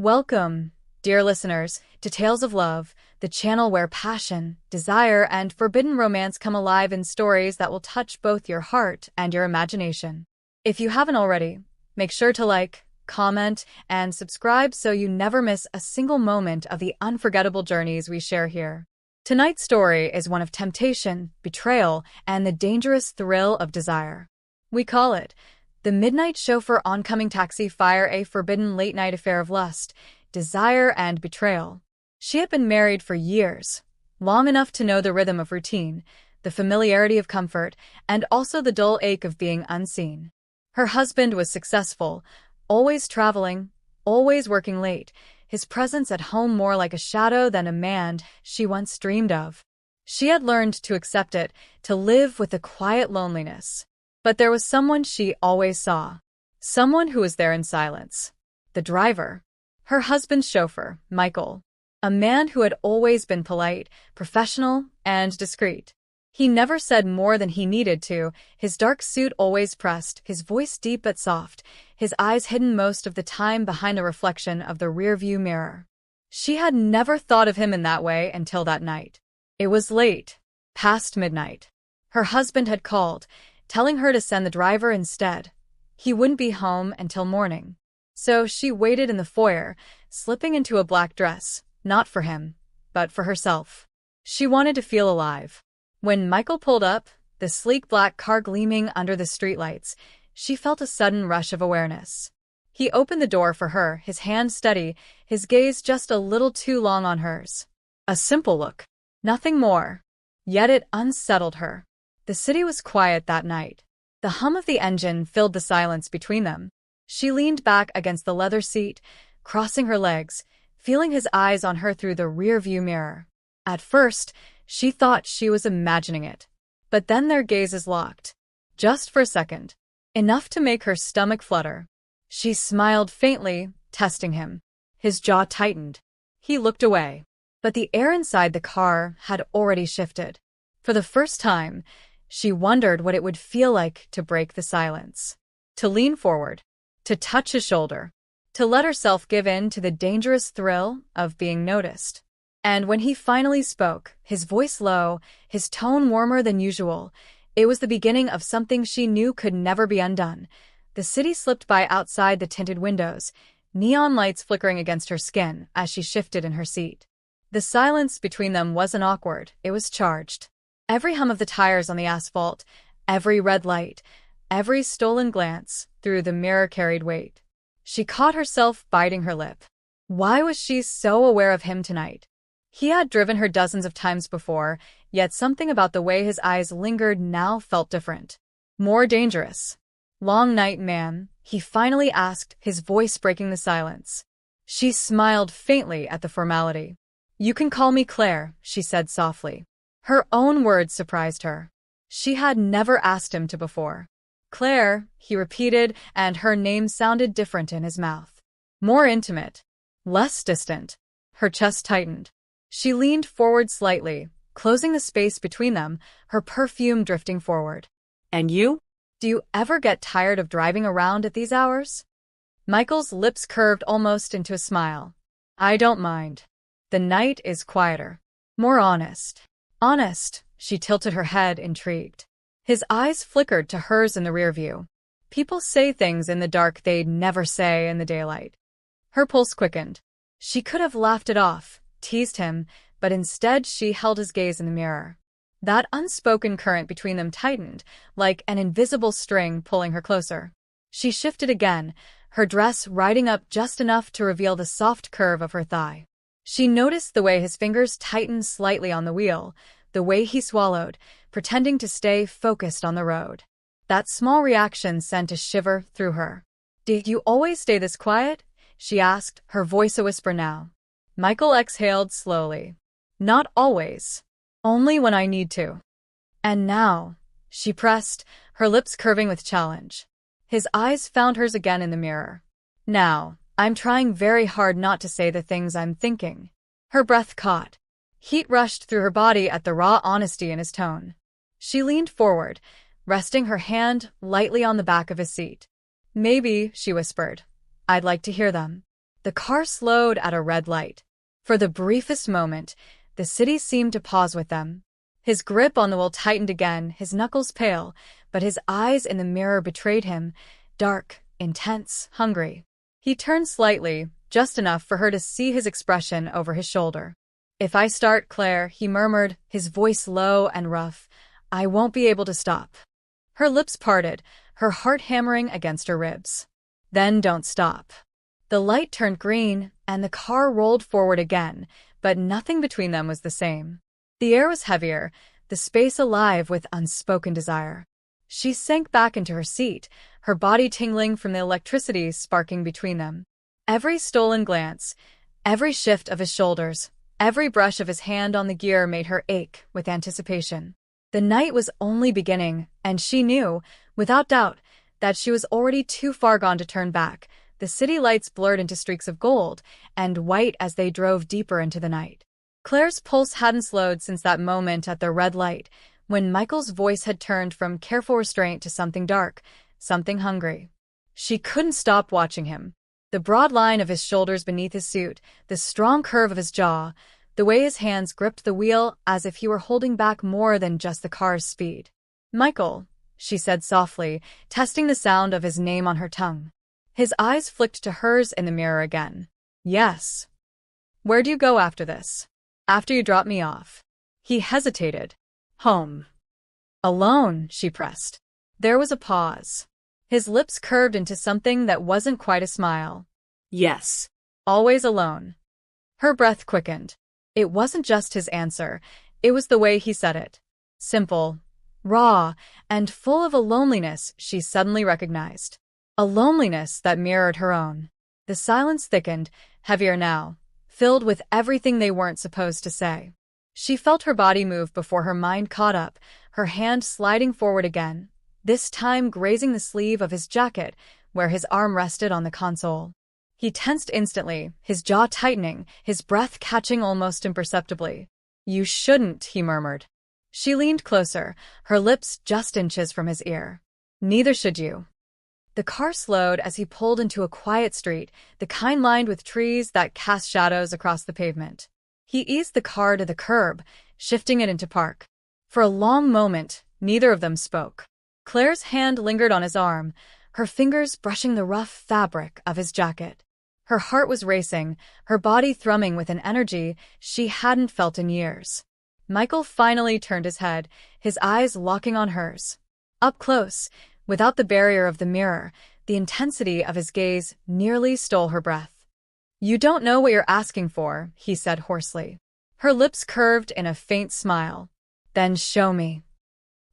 Welcome, dear listeners, to Tales of Love, the channel where passion, desire, and forbidden romance come alive in stories that will touch both your heart and your imagination. If you haven't already, make sure to like, comment, and subscribe so you never miss a single moment of the unforgettable journeys we share here. Tonight's story is one of temptation, betrayal, and the dangerous thrill of desire. We call it The Midnight Chauffeur Oncoming Taxi Fire, a forbidden late-night affair of lust, desire, and betrayal. She had been married for years, long enough to know the rhythm of routine, the familiarity of comfort, and also the dull ache of being unseen. Her husband was successful, always traveling, always working late, his presence at home more like a shadow than a man she once dreamed of. She had learned to accept it, to live with the quiet loneliness. But there was someone she always saw. Someone who was there in silence. The driver. Her husband's chauffeur, Michael. A man who had always been polite, professional, and discreet. He never said more than he needed to, his dark suit always pressed, his voice deep but soft, his eyes hidden most of the time behind the reflection of the rearview mirror. She had never thought of him in that way until that night. It was late, past midnight. Her husband had called, telling her to send the driver instead. He wouldn't be home until morning. So she waited in the foyer, slipping into a black dress, not for him, but for herself. She wanted to feel alive. When Michael pulled up, the sleek black car gleaming under the streetlights, she felt a sudden rush of awareness. He opened the door for her, his hand steady, his gaze just a little too long on hers. A simple look. Nothing more. Yet it unsettled her. The city was quiet that night. The hum of the engine filled the silence between them. She leaned back against the leather seat, crossing her legs, feeling his eyes on her through the rear-view mirror. At first, she thought she was imagining it. But then their gazes locked. Just for a second. Enough to make her stomach flutter. She smiled faintly, testing him. His jaw tightened. He looked away. But the air inside the car had already shifted. For the first time, she wondered what it would feel like to break the silence. To lean forward. To touch his shoulder. To let herself give in to the dangerous thrill of being noticed. And when he finally spoke, his voice low, his tone warmer than usual, it was the beginning of something she knew could never be undone. The city slipped by outside the tinted windows, neon lights flickering against her skin as she shifted in her seat. The silence between them wasn't awkward, it was charged. Every hum of the tires on the asphalt, every red light, every stolen glance through the mirror carried weight. She caught herself biting her lip. Why was she so aware of him tonight? He had driven her dozens of times before, yet something about the way his eyes lingered now felt different. More dangerous. "Long night, ma'am," he finally asked, his voice breaking the silence. She smiled faintly at the formality. "You can call me Claire," she said softly. Her own words surprised her. She had never asked him to before. "Claire," he repeated, and her name sounded different in his mouth. More intimate. Less distant. Her chest tightened. She leaned forward slightly, closing the space between them, her perfume drifting forward. "And you? Do you ever get tired of driving around at these hours?" Michael's lips curved almost into a smile. "I don't mind. The night is quieter. More honest." "Honest?" She tilted her head, intrigued. His eyes flickered to hers in the rearview. People say things in the dark they'd never say in the daylight. Her pulse quickened. She could have laughed it off, teased him, but instead she held his gaze in the mirror. That unspoken current between them tightened, like an invisible string pulling her closer. She shifted again, her dress riding up just enough to reveal the soft curve of her thigh. She noticed the way his fingers tightened slightly on the wheel, the way he swallowed, pretending to stay focused on the road. That small reaction sent a shiver through her. "Did you always stay this quiet?" she asked, her voice a whisper now. Michael exhaled slowly. "Not always. Only when I need to." "And now?" she pressed, her lips curving with challenge. His eyes found hers again in the mirror. "Now, I'm trying very hard not to say the things I'm thinking." Her breath caught. Heat rushed through her body at the raw honesty in his tone. She leaned forward, resting her hand lightly on the back of his seat. "Maybe," she whispered. "I'd like to hear them." The car slowed at a red light. For the briefest moment, the city seemed to pause with them. His grip on the wheel tightened again, his knuckles pale, but his eyes in the mirror betrayed him, dark, intense, hungry. He turned slightly, just enough for her to see his expression over his shoulder. "If I start, Claire," he murmured, his voice low and rough, "I won't be able to stop." Her lips parted, her heart hammering against her ribs. "Then don't stop." The light turned green, and the car rolled forward again, but nothing between them was the same. The air was heavier, the space alive with unspoken desire. She sank back into her seat, her body tingling from the electricity sparking between them. Every stolen glance, every shift of his shoulders, every brush of his hand on the gear made her ache with anticipation. The night was only beginning, and she knew, without doubt, that she was already too far gone to turn back. The city lights blurred into streaks of gold and white as they drove deeper into the night. Claire's pulse hadn't slowed since that moment at the red light, when Michael's voice had turned from careful restraint to something dark, something hungry. She couldn't stop watching him. The broad line of his shoulders beneath his suit, the strong curve of his jaw, the way his hands gripped the wheel as if he were holding back more than just the car's speed. "Michael," she said softly, testing the sound of his name on her tongue. His eyes flicked to hers in the mirror again. "Yes." "Where do you go after this?" "After you drop me off." He hesitated. "Home." "Alone," she pressed. There was a pause. His lips curved into something that wasn't quite a smile. "Yes." "Always alone." Her breath quickened. It wasn't just his answer, it was the way he said it. Simple, raw, and full of a loneliness she suddenly recognized. A loneliness that mirrored her own. The silence thickened, heavier now, filled with everything they weren't supposed to say. She felt her body move before her mind caught up, her hand sliding forward again, this time grazing the sleeve of his jacket, where his arm rested on the console. He tensed instantly, his jaw tightening, his breath catching almost imperceptibly. "You shouldn't," he murmured. She leaned closer, her lips just inches from his ear. "Neither should you." The car slowed as he pulled into a quiet street, the kind lined with trees that cast shadows across the pavement. He eased the car to the curb, shifting it into park. For a long moment, neither of them spoke. Claire's hand lingered on his arm, her fingers brushing the rough fabric of his jacket. Her heart was racing, her body thrumming with an energy she hadn't felt in years. Michael finally turned his head, his eyes locking on hers. Up close, without the barrier of the mirror, the intensity of his gaze nearly stole her breath. "You don't know what you're asking for," he said hoarsely. Her lips curved in a faint smile. "Then show me."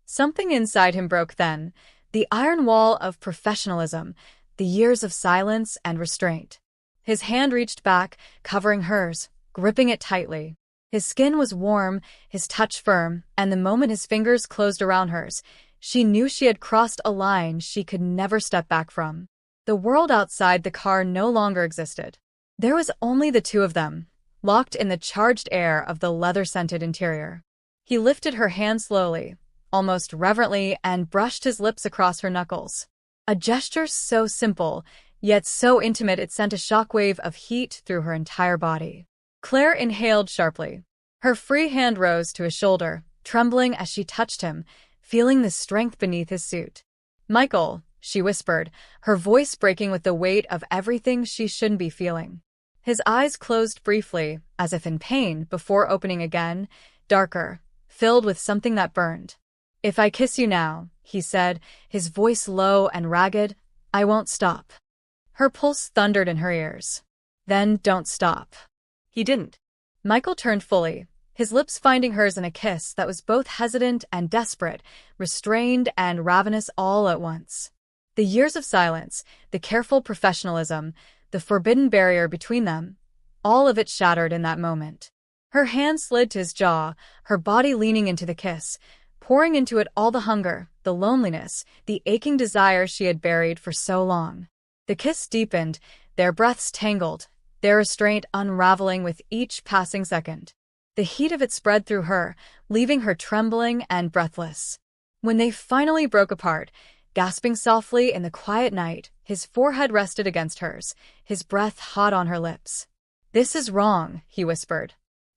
Something inside him broke then, the iron wall of professionalism, the years of silence and restraint. His hand reached back, covering hers, gripping it tightly. His skin was warm, his touch firm, and the moment his fingers closed around hers, she knew she had crossed a line she could never step back from. The world outside the car no longer existed. There was only the two of them, locked in the charged air of the leather-scented interior. He lifted her hand slowly, almost reverently, and brushed his lips across her knuckles. A gesture so simple, yet so intimate it sent a shockwave of heat through her entire body. Claire inhaled sharply. Her free hand rose to his shoulder, trembling as she touched him, feeling the strength beneath his suit. "Michael," she whispered, her voice breaking with the weight of everything she shouldn't be feeling. His eyes closed briefly, as if in pain, before opening again, darker, filled with something that burned. "If I kiss you now," he said, his voice low and ragged, "I won't stop." Her pulse thundered in her ears. "Then don't stop." He didn't. Michael turned fully, his lips finding hers in a kiss that was both hesitant and desperate, restrained and ravenous all at once. The years of silence, the careful professionalism, the forbidden barrier between them, all of it shattered in that moment. Her hand slid to his jaw, her body leaning into the kiss, pouring into it all the hunger, the loneliness, the aching desire she had buried for so long. The kiss deepened, their breaths tangled, their restraint unraveling with each passing second. The heat of it spread through her, leaving her trembling and breathless. When they finally broke apart, gasping softly in the quiet night. His forehead rested against hers, his breath hot on her lips. "This is wrong," he whispered.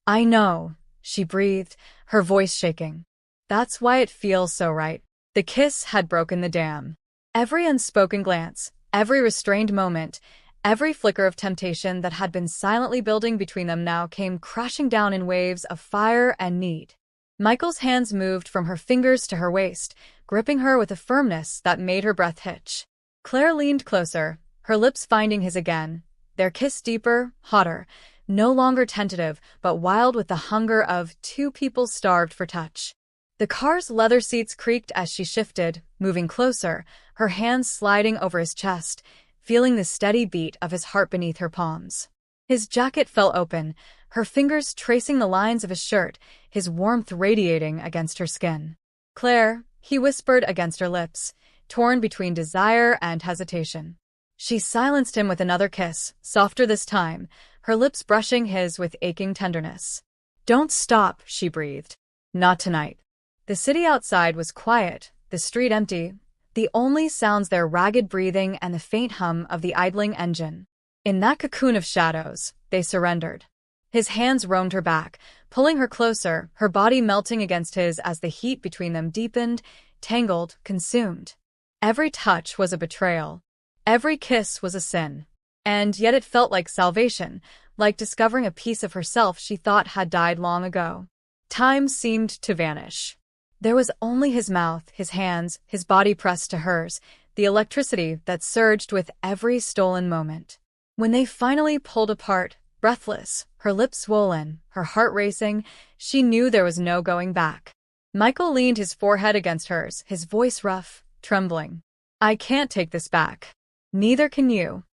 "I know," she breathed, her voice shaking. "That's why it feels so right." The kiss had broken the dam. Every unspoken glance, every restrained moment, every flicker of temptation that had been silently building between them now came crashing down in waves of fire and need. Michael's hands moved from her fingers to her waist, gripping her with a firmness that made her breath hitch. Claire leaned closer, her lips finding his again, their kiss deeper, hotter, no longer tentative, but wild with the hunger of two people starved for touch. The car's leather seats creaked as she shifted, moving closer, her hands sliding over his chest, feeling the steady beat of his heart beneath her palms. His jacket fell open, her fingers tracing the lines of his shirt, his warmth radiating against her skin. "Claire," he whispered against her lips, torn between desire and hesitation. She silenced him with another kiss, softer this time, her lips brushing his with aching tenderness. "Don't stop," she breathed. "Not tonight." The city outside was quiet, the street empty, the only sounds their ragged breathing and the faint hum of the idling engine. In that cocoon of shadows, they surrendered. His hands roamed her back, pulling her closer, her body melting against his as the heat between them deepened, tangled, consumed. Every touch was a betrayal. Every kiss was a sin. And yet it felt like salvation, like discovering a piece of herself she thought had died long ago. Time seemed to vanish. There was only his mouth, his hands, his body pressed to hers, the electricity that surged with every stolen moment. When they finally pulled apart, breathless, her lips swollen, her heart racing, she knew there was no going back. Michael leaned his forehead against hers, his voice rough, trembling. "I can't take this back. Neither can you."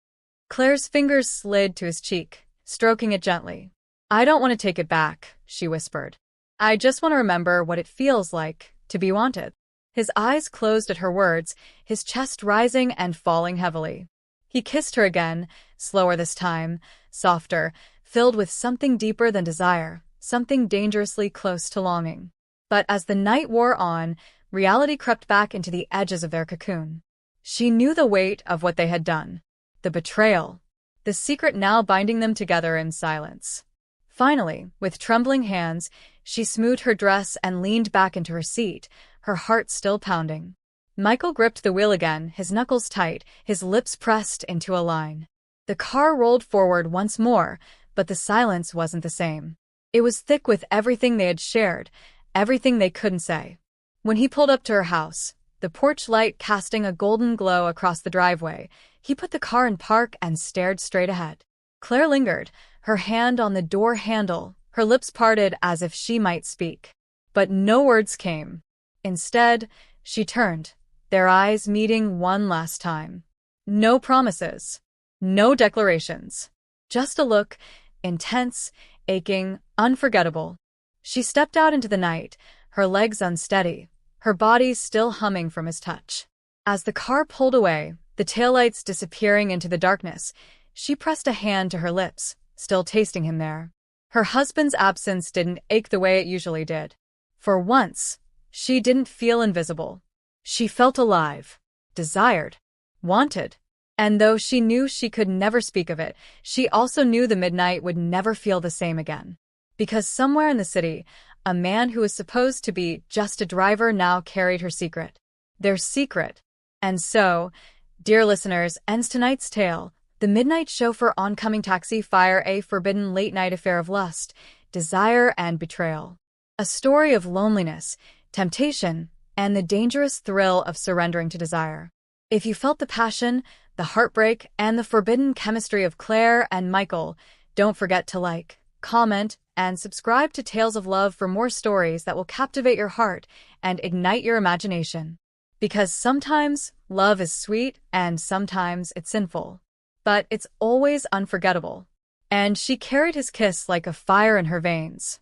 Claire's fingers slid to his cheek, stroking it gently. "I don't want to take it back," she whispered. "I just want to remember what it feels like to be wanted." His eyes closed at her words, his chest rising and falling heavily. He kissed her again, slower this time, softer, filled with something deeper than desire, something dangerously close to longing. But as the night wore on, reality crept back into the edges of their cocoon. She knew the weight of what they had done. The betrayal. The secret now binding them together in silence. Finally, with trembling hands, she smoothed her dress and leaned back into her seat, her heart still pounding. Michael gripped the wheel again, his knuckles tight, his lips pressed into a line. The car rolled forward once more, but the silence wasn't the same. It was thick with everything they had shared, everything they couldn't say. When he pulled up to her house, the porch light casting a golden glow across the driveway, he put the car in park and stared straight ahead. Claire lingered, her hand on the door handle, her lips parted as if she might speak. But no words came. Instead, she turned, their eyes meeting one last time. No promises. No declarations. Just a look, intense, aching, unforgettable. She stepped out into the night, her legs unsteady, her body still humming from his touch. As the car pulled away, the taillights disappearing into the darkness, she pressed a hand to her lips, still tasting him there. Her husband's absence didn't ache the way it usually did. For once, she didn't feel invisible. She felt alive, desired, wanted. And though she knew she could never speak of it, she also knew the midnight would never feel the same again. Because somewhere in the city, a man who was supposed to be just a driver now carried her secret. Their secret. And so, dear listeners, ends tonight's tale, The Midnight Chauffeur Oncoming Taxi Fire, a forbidden late-night affair of lust, desire, and betrayal. A story of loneliness, temptation, and the dangerous thrill of surrendering to desire. If you felt the passion, the heartbreak, and the forbidden chemistry of Claire and Michael, don't forget to like, comment, and subscribe to Tales of Love for more stories that will captivate your heart and ignite your imagination. Because sometimes love is sweet and sometimes it's sinful. But it's always unforgettable. And she carried his kiss like a fire in her veins.